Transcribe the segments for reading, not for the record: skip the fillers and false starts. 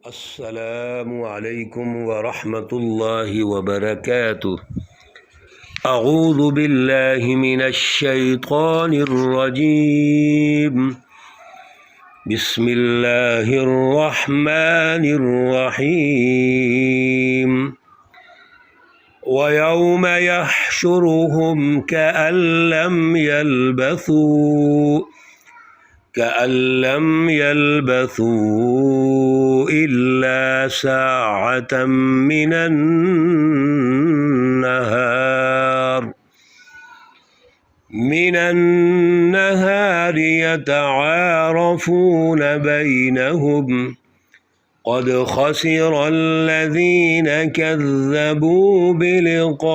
السلام علیکم ورحمۃ اللہ وبرکاتہ۔ اعوذ باللہ من الشیطان الرجیم، بسم اللہ الرحمن الرحیم۔ وَيَوْمَ يَحْشُرُهُمْ كَأَن لَّمْ يَلْبَثُوا إِلَّا سَاعَةً مِّنَ النَّهَارِ يَتَعَارَفُونَ بَيْنَهُمْ قَدْ خَسِرَ الَّذِينَ كَذَّبُوا بِلِقَاءِ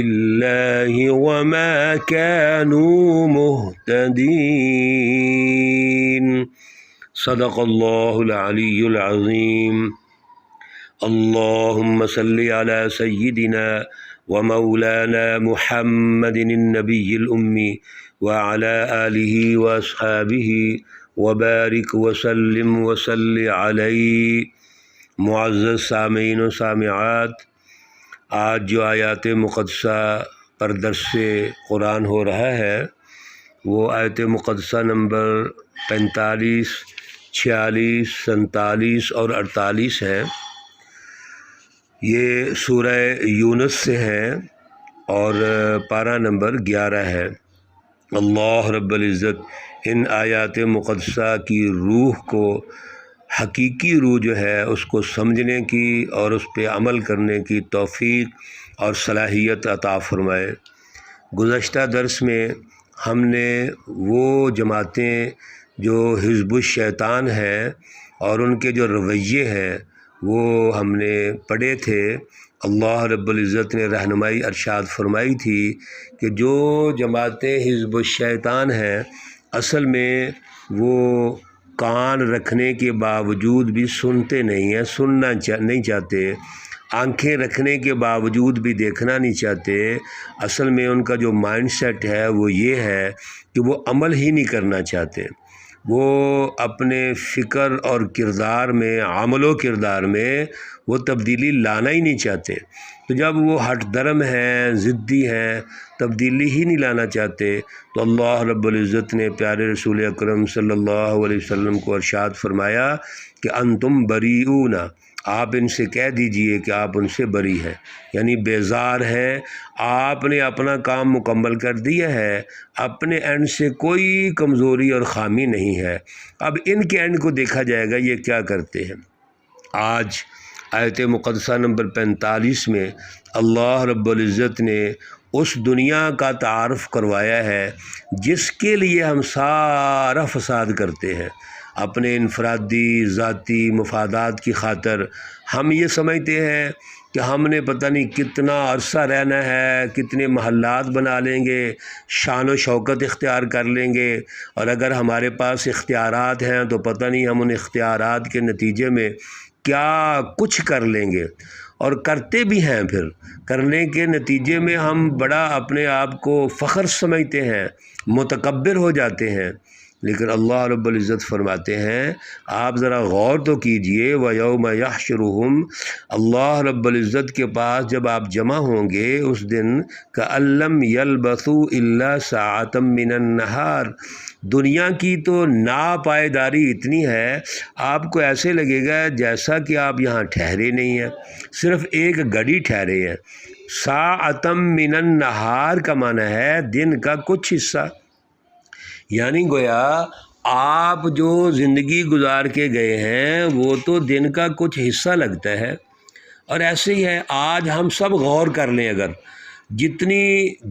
اللَّهِ وَمَا كَانُوا مُهْتَدِينَ۔ صدق اللہ العلی العظیم۔ اللہم صلی علی سیدنا ومولانا محمد النبی الأمی وعلی آلہ واصحابہ وبارک وسلم وصلی علیہ۔ معزز سامعین و سامعات، آج جو آیات مقدسہ پر درس قرآن ہو رہا ہے وہ آیت مقدسہ نمبر 45، 46، 47 اور 48 ہے۔ یہ سورہ یونس سے ہے اور پارہ نمبر 11 ہے۔ اللہ رب العزت ان آیات مقدسہ کی روح کو، حقیقی روح جو ہے اس کو سمجھنے کی اور اس پہ عمل کرنے کی توفیق اور صلاحیت عطا فرمائے۔ گزشتہ درس میں ہم نے وہ جماعتیں جو حزب الشیطان ہیں اور ان کے جو رویے ہیں وہ ہم نے پڑھے تھے۔ اللہ رب العزت نے رہنمائی ارشاد فرمائی تھی کہ جو جماعتیں حزب الشیطان ہیں اصل میں وہ کان رکھنے کے باوجود بھی سنتے نہیں ہیں، سننا نہیں چاہتے، آنکھیں رکھنے کے باوجود بھی دیکھنا نہیں چاہتے۔ اصل میں ان کا جو مائنڈ سیٹ ہے وہ یہ ہے کہ وہ عمل ہی نہیں کرنا چاہتے، وہ اپنے فکر اور کردار میں، عمل و کردار میں وہ تبدیلی لانا ہی نہیں چاہتے۔ تو جب وہ ہٹ درم ہیں، ضدی ہیں، تبدیلی ہی نہیں لانا چاہتے، تو اللہ رب العزت نے پیارے رسول اکرم صلی اللہ علیہ وسلم کو ارشاد فرمایا کہ انتم بریئون، آپ ان سے کہہ دیجئے کہ آپ ان سے بری ہیں، یعنی بیزار ہیں، آپ نے اپنا کام مکمل کر دیا ہے، اپنے اینڈ سے کوئی کمزوری اور خامی نہیں ہے، اب ان کے اینڈ کو دیکھا جائے گا یہ کیا کرتے ہیں۔ آج آیت مقدسہ نمبر 45 میں اللہ رب العزت نے اس دنیا کا تعارف کروایا ہے جس کے لیے ہم سارا فساد کرتے ہیں، اپنے انفرادی ذاتی مفادات کی خاطر ہم یہ سمجھتے ہیں کہ ہم نے پتہ نہیں کتنا عرصہ رہنا ہے، کتنے محلات بنا لیں گے، شان و شوکت اختیار کر لیں گے، اور اگر ہمارے پاس اختیارات ہیں تو پتہ نہیں ہم ان اختیارات کے نتیجے میں کیا کچھ کر لیں گے، اور کرتے بھی ہیں۔ پھر کرنے کے نتیجے میں ہم بڑا اپنے آپ کو فخر سمجھتے ہیں، متکبر ہو جاتے ہیں، لیکن اللہ رب العزت فرماتے ہیں آپ ذرا غور تو کیجئے۔ وَيَوْمَ يَحْشُرُهُمْ، اللہ رب العزت کے پاس جب آپ جمع ہوں گے اس دن، كَأَن لَّمْ يَلْبَثُوا إِلَّا سَاعَةً مِّنَ النَّهَارِ، دنیا کی تو ناپائیداری اتنی ہے آپ کو ایسے لگے گا جیسا کہ آپ یہاں ٹھہرے نہیں ہیں، صرف ایک گھڑی ٹھہرے ہیں۔ ساعۃ من النہار کا معنی ہے دن کا کچھ حصہ، یعنی گویا آپ جو زندگی گزار کے گئے ہیں وہ تو دن کا کچھ حصہ لگتا ہے۔ اور ایسے ہی ہے، آج ہم سب غور کر لیں، اگر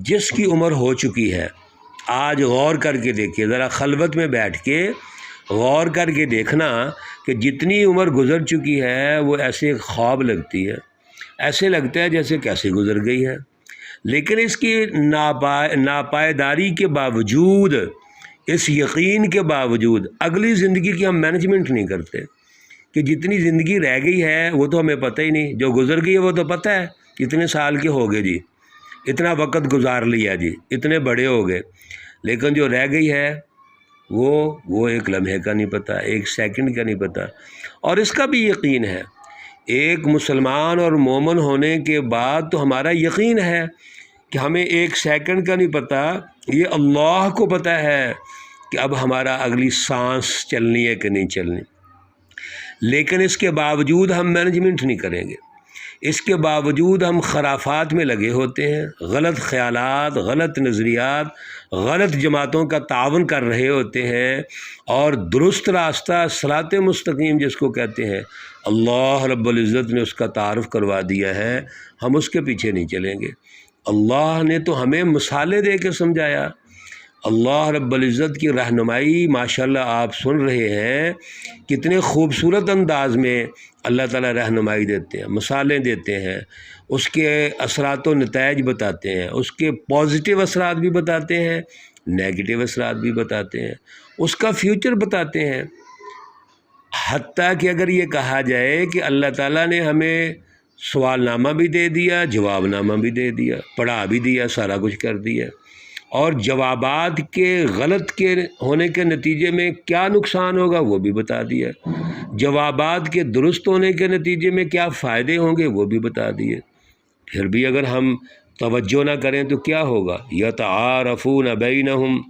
جس کی عمر ہو چکی ہے آج غور کر کے دیکھیے، ذرا خلوت میں بیٹھ کے غور کر کے دیکھنا کہ جتنی عمر گزر چکی ہے وہ ایسے خواب لگتی ہے، ایسے لگتا ہے جیسے کیسے گزر گئی ہے، لیکن اس کی ناپائیداری کے باوجود، اس یقین کے باوجود اگلی زندگی کی ہم مینجمنٹ نہیں کرتے کہ جتنی زندگی رہ گئی ہے وہ تو ہمیں پتہ ہی نہیں، جو گزر گئی ہے وہ تو پتہ ہے اتنے سال کے ہو گئے جی، اتنا وقت گزار لیا جی، اتنے بڑے ہو گئے، لیکن جو رہ گئی ہے وہ ایک لمحے کا نہیں پتہ، ایک سیکنڈ کا نہیں پتہ۔ اور اس کا بھی یقین ہے، ایک مسلمان اور مومن ہونے کے بعد تو ہمارا یقین ہے کہ ہمیں ایک سیکنڈ کا نہیں پتہ، یہ اللہ کو پتہ ہے کہ اب ہمارا اگلی سانس چلنی ہے کہ نہیں چلنی، لیکن اس کے باوجود ہم مینجمنٹ نہیں کریں گے، اس کے باوجود ہم خرافات میں لگے ہوتے ہیں، غلط خیالات، غلط نظریات، غلط جماعتوں کا تعاون کر رہے ہوتے ہیں، اور درست راستہ صراط مستقیم جس کو کہتے ہیں اللہ رب العزت نے اس کا تعارف کروا دیا ہے، ہم اس کے پیچھے نہیں چلیں گے۔ اللہ نے تو ہمیں مثالیں دے کے سمجھایا، اللہ رب العزت کی رہنمائی ماشاءاللہ آپ سن رہے ہیں، کتنے خوبصورت انداز میں اللہ تعالیٰ رہنمائی دیتے ہیں، مثالیں دیتے ہیں، اس کے اثرات و نتائج بتاتے ہیں، اس کے پازیٹیو اثرات بھی بتاتے ہیں، نیگیٹو اثرات بھی بتاتے ہیں، اس کا فیوچر بتاتے ہیں۔ حتیٰ کہ اگر یہ کہا جائے کہ اللہ تعالیٰ نے ہمیں سوال نامہ بھی دے دیا، جواب نامہ بھی دے دیا، پڑھا بھی دیا، سارا کچھ کر دیا، اور جوابات کے غلط کے ہونے کے نتیجے میں کیا نقصان ہوگا وہ بھی بتا دیا، جوابات کے درست ہونے کے نتیجے میں کیا فائدے ہوں گے وہ بھی بتا دیے۔ پھر بھی اگر ہم توجہ نہ کریں تو کیا ہوگا؟ یتعارفون بینہم،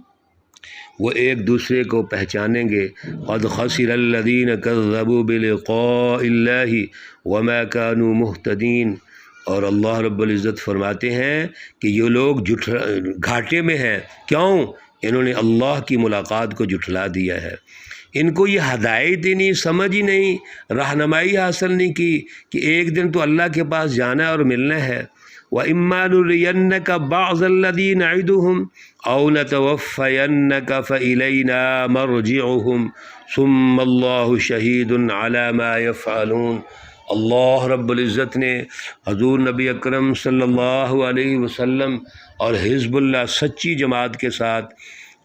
وہ ایک دوسرے کو پہچانیں گے۔ قد خسر الذین کذبوا بلقاء اللہ وما كانوا مہتدین، اور اللہ رب العزت فرماتے ہیں کہ یہ لوگ گھاٹے میں ہیں، کیوں؟ انہوں نے اللہ کی ملاقات کو جھٹلا دیا ہے، ان کو یہ ہدایت ہی نہیں، سمجھ ہی نہیں، رہنمائی حاصل نہیں کی کہ ایک دن تو اللہ کے پاس جانا ہے اور ملنا ہے۔ وَإِمَّا نُرِيَنَّكَ بَعْضَ الَّذِي نَعِدُهُمْ أَوْ نَتَوَفَّيَنَّكَ فَإِلَيْنَا مَرْجِعُهُمْ ثُمَّ اللَّهُ شَهِيدٌ عَلَى مَا يَفْعَلُونَ۔ اللہ رب العزت نے حضور نبی اکرم صلی اللہ علیہ وسلم اور حزب اللہ سچی جماعت کے ساتھ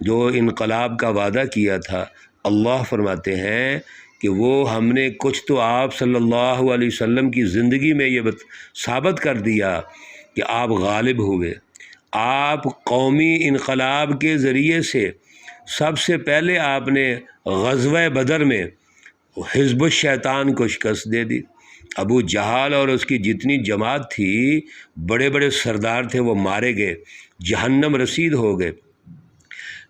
جو انقلاب کا وعدہ کیا تھا، اللہ فرماتے ہیں کہ وہ ہم نے کچھ تو آپ صلی اللہ علیہ وسلم کی زندگی میں یہ ثابت کر دیا کہ آپ غالب ہوئے۔ آپ قومی انقلاب کے ذریعے سے سب سے پہلے آپ نے غزوہ بدر میں حزب الشیطان کو شکست دے دی۔ ابو جہل اور اس کی جتنی جماعت تھی، بڑے بڑے سردار تھے، وہ مارے گئے، جہنم رسید ہو گئے۔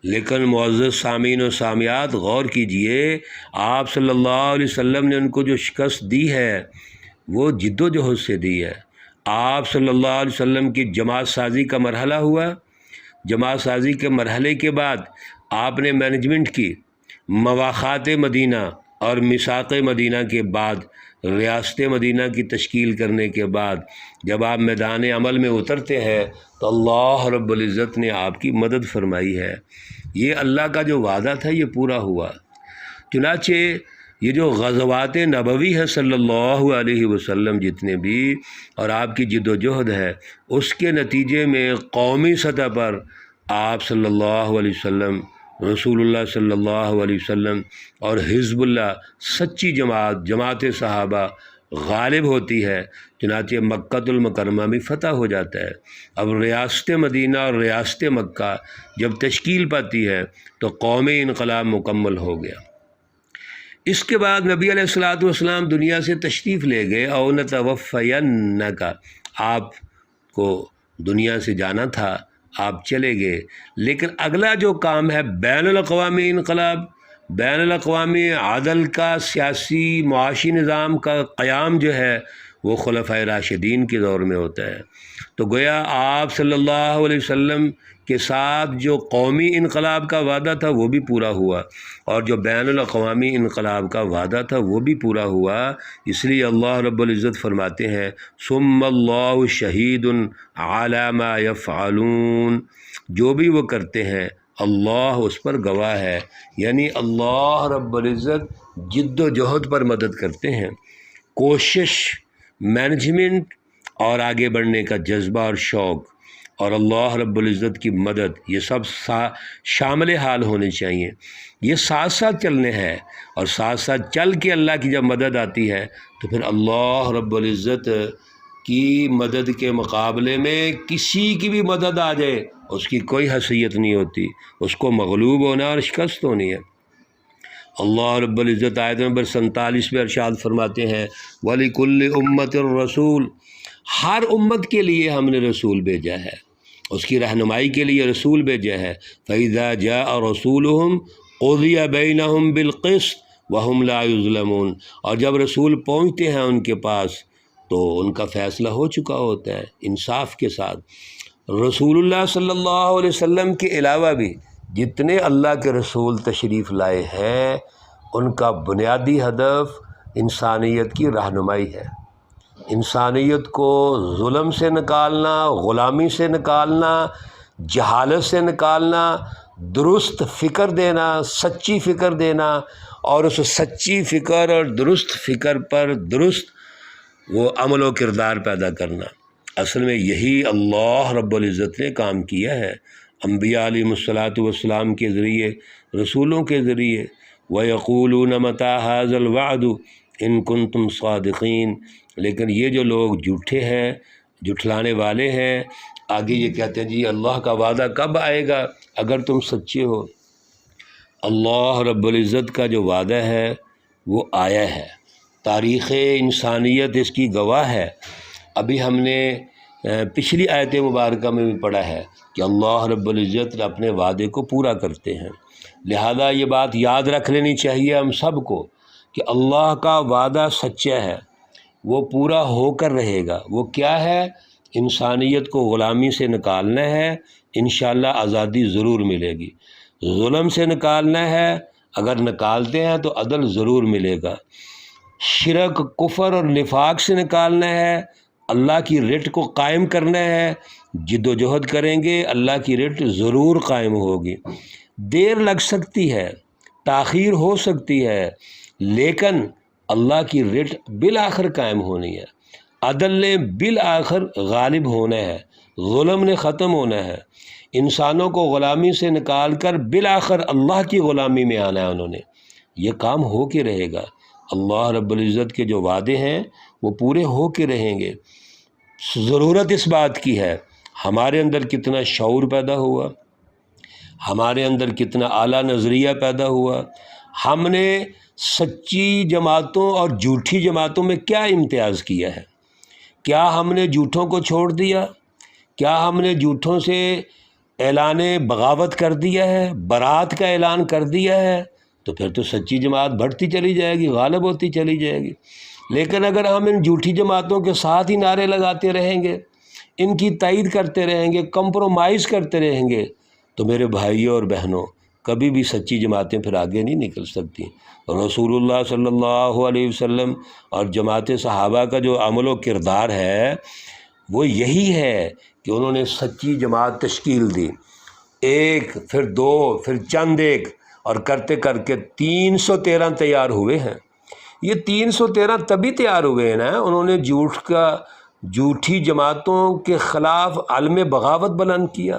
لیکن معزز سامعین و سامعات غور کیجئے، آپ صلی اللہ علیہ وسلم نے ان کو جو شکست دی ہے وہ جد و جہد سے دی ہے۔ آپ صلی اللہ علیہ وسلم کی جماعت سازی کا مرحلہ ہوا، جماعت سازی کے مرحلے کے بعد آپ نے مینجمنٹ کی، مواخات مدینہ اور میثاق مدینہ کے بعد، ریاست مدینہ کی تشکیل کرنے کے بعد جب آپ میدان عمل میں اترتے ہیں تو اللہ رب العزت نے آپ کی مدد فرمائی ہے۔ یہ اللہ کا جو وعدہ تھا یہ پورا ہوا۔ چنانچہ یہ جو غزوات نبوی ہیں صلی اللہ علیہ وسلم جتنے بھی، اور آپ کی جد و جہد ہے، اس کے نتیجے میں قومی سطح پر آپ صلی اللہ علیہ وسلم، رسول اللہ صلی اللہ علیہ وسلم اور حزب اللہ سچی جماعت صحابہ غالب ہوتی ہے۔ چنانچہ مکہ المکرمہ بھی فتح ہو جاتا ہے۔ اب ریاست مدینہ اور ریاست مکہ جب تشکیل پاتی ہے تو قومی انقلاب مکمل ہو گیا۔ اس کے بعد نبی علیہ الصلوۃ والسلام دنیا سے تشریف لے گئے، او نتوفینک، آپ کو دنیا سے جانا تھا، آپ چلے گئے، لیکن اگلا جو کام ہے بین الاقوامی انقلاب، بین الاقوامی عدل کا سیاسی معاشی نظام کا قیام جو ہے وہ خلفائے راشدین کے دور میں ہوتا ہے۔ تو گویا آپ صلی اللہ علیہ وسلم کے ساتھ جو قومی انقلاب کا وعدہ تھا وہ بھی پورا ہوا، اور جو بین الاقوامی انقلاب کا وعدہ تھا وہ بھی پورا ہوا۔ اس لیے اللہ رب العزت فرماتے ہیں ثم اللہ شہید علی ما یفعلون، جو بھی وہ کرتے ہیں اللہ اس پر گواہ ہے، یعنی اللہ رب العزت جد و جہد پر مدد کرتے ہیں، کوشش، مینجمنٹ اور آگے بڑھنے کا جذبہ اور شوق، اور اللہ رب العزت کی مدد، یہ سب شامل حال ہونے چاہیے۔ یہ ساتھ ساتھ چلنے ہیں، اور ساتھ ساتھ چل کے اللہ کی جب مدد آتی ہے تو پھر اللہ رب العزت کی مدد کے مقابلے میں کسی کی بھی مدد آ جائے اس کی کوئی حیثیت نہیں ہوتی، اس کو مغلوب ہونا اور شکست ہونی ہے۔ اللہ رب العزت آیت نمبر 47 میں ارشاد فرماتے ہیں وَلِكُلِّ أُمَّةٍ الرَّسُولُ، ہر امت کے لیے ہم نے رسول بھیجا ہے، اس کی رہنمائی کے لیے رسول بھیجا ہے۔ فَإِذَا جَاءَ رَسُولُهُمْ قُضِيَ بَيْنَهُمْ بِالْقِسْطِ وَهُمْ لَا يُظْلَمُونَ، اور جب رسول پہنچتے ہیں ان کے پاس تو ان کا فیصلہ ہو چکا ہوتا ہے انصاف کے ساتھ۔ رسول اللہ صلی اللہ علیہ وسلم کے علاوہ بھی جتنے اللہ کے رسول تشریف لائے ہیں ان کا بنیادی ہدف انسانیت کی رہنمائی ہے، انسانیت کو ظلم سے نکالنا، غلامی سے نکالنا، جہالت سے نکالنا، درست فکر دینا، سچی فکر دینا، اور اس سچی فکر اور درست فکر پر درست وہ عمل و کردار پیدا کرنا۔ اصل میں یہی اللہ رب العزت نے کام کیا ہے انبیاء علیہم الصلاۃ والسلام کے ذریعے، رسولوں کے ذریعے۔ وَيَقُولُونَ مَتَىٰ هَٰذَا الْوَعْدُ إِن كُنتُمْ صَادِقِينَ، لیکن یہ جو لوگ جھوٹے ہیں، جھٹلانے والے ہیں، آگے یہ کہتے ہیں جی اللہ کا وعدہ کب آئے گا اگر تم سچے ہو۔ اللہ رب العزت کا جو وعدہ ہے وہ آیا ہے، تاریخ انسانیت اس کی گواہ ہے۔ ابھی ہم نے پچھلی آیت مبارکہ میں بھی پڑھا ہے کہ اللہ رب العزت اپنے وعدے کو پورا کرتے ہیں، لہذا یہ بات یاد رکھ لینی چاہیے ہم سب کو کہ اللہ کا وعدہ سچا ہے، وہ پورا ہو کر رہے گا۔ وہ کیا ہے؟ انسانیت کو غلامی سے نکالنا ہے، انشاءاللہ آزادی ضرور ملے گی۔ ظلم سے نکالنا ہے، اگر نکالتے ہیں تو عدل ضرور ملے گا۔ شرک، کفر اور نفاق سے نکالنا ہے، اللہ کی رٹ کو قائم کرنا ہے، جد و جہد کریں گے اللہ کی رٹ ضرور قائم ہوگی۔ دیر لگ سکتی ہے، تاخیر ہو سکتی ہے، لیکن اللہ کی رٹ بالآخر قائم ہونی ہے، عدل نے بالآخر غالب ہونا ہے، ظلم نے ختم ہونا ہے، انسانوں کو غلامی سے نکال کر بالآخر اللہ کی غلامی میں آنا ہے انہوں نے۔ یہ کام ہو کے رہے گا، اللہ رب العزت کے جو وعدے ہیں وہ پورے ہو کے رہیں گے۔ ضرورت اس بات کی ہے ہمارے اندر کتنا شعور پیدا ہوا، ہمارے اندر کتنا اعلیٰ نظریہ پیدا ہوا، ہم نے سچی جماعتوں اور جھوٹی جماعتوں میں کیا امتیاز کیا ہے؟ کیا ہم نے جھوٹوں کو چھوڑ دیا؟ کیا ہم نے جھوٹوں سے اعلان بغاوت کر دیا ہے، برات کا اعلان کر دیا ہے؟ تو پھر تو سچی جماعت بڑھتی چلی جائے گی، غالب ہوتی چلی جائے گی۔ لیکن اگر ہم ان جھوٹی جماعتوں کے ساتھ ہی نعرے لگاتے رہیں گے، ان کی تائید کرتے رہیں گے، کمپرومائز کرتے رہیں گے، تو میرے بھائیوں اور بہنوں کبھی بھی سچی جماعتیں پھر آگے نہیں نکل سکتی۔ رسول اللہ صلی اللہ علیہ وسلم اور جماعت صحابہ کا جو عمل و کردار ہے وہ یہی ہے کہ انہوں نے سچی جماعت تشکیل دی، ایک، پھر دو، پھر چند ایک، اور کرتے کر کے 313 تیار ہوئے ہیں۔ یہ 313 تبھی تیار ہوئے ہیں نا، انہوں نے جھوٹی جماعتوں کے خلاف علم بغاوت بلند کیا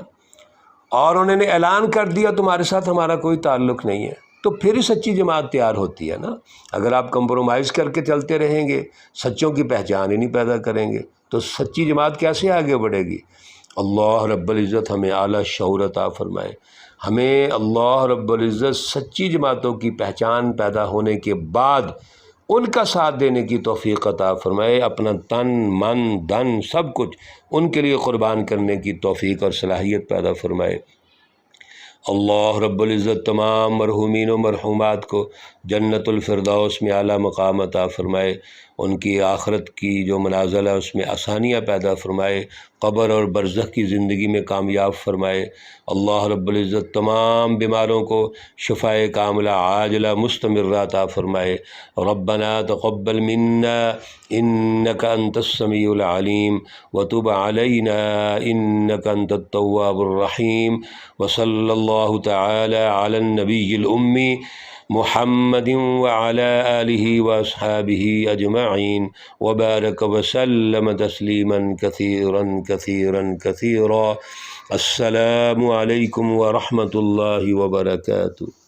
اور انہوں نے اعلان کر دیا تمہارے ساتھ ہمارا کوئی تعلق نہیں ہے، تو پھر ہی سچی جماعت تیار ہوتی ہے نا۔ اگر آپ کمپرومائز کر کے چلتے رہیں گے، سچوں کی پہچان ہی نہیں پیدا کریں گے، تو سچی جماعت کیسے آگے بڑھے گی؟ اللہ رب العزت ہمیں اعلیٰ شعور عطا فرمائے، ہمیں اللہ رب العزت سچی جماعتوں کی پہچان پیدا ہونے کے بعد ان کا ساتھ دینے کی توفیق عطا فرمائے، اپنا تن، من، دھن سب کچھ ان کے لیے قربان کرنے کی توفیق اور صلاحیت پیدا فرمائے۔ اللہ رب العزت تمام مرحومین و مرحومات کو جنت الفردوس میں اعلیٰ مقام عطا فرمائے، ان کی آخرت کی جو منازل ہے اس میں آسانیاں پیدا فرمائے، قبر اور برزخ کی زندگی میں کامیاب فرمائے۔ اللہ رب العزت تمام بیماروں کو شفائے کاملہ عاجلہ مستمرہ عطا فرمائے۔ ربنا تقبل منا انک انت السمیع العلیم وتب علینا انک انت التواب الرحیم، وصلی اللہ تعالی علی النبی الامی محمد وعلى آله وأصحابه أجمعين وبارك وسلم تسليما كثيرا كثيرا كثيرا. السلام عليكم ورحمة الله وبركاته.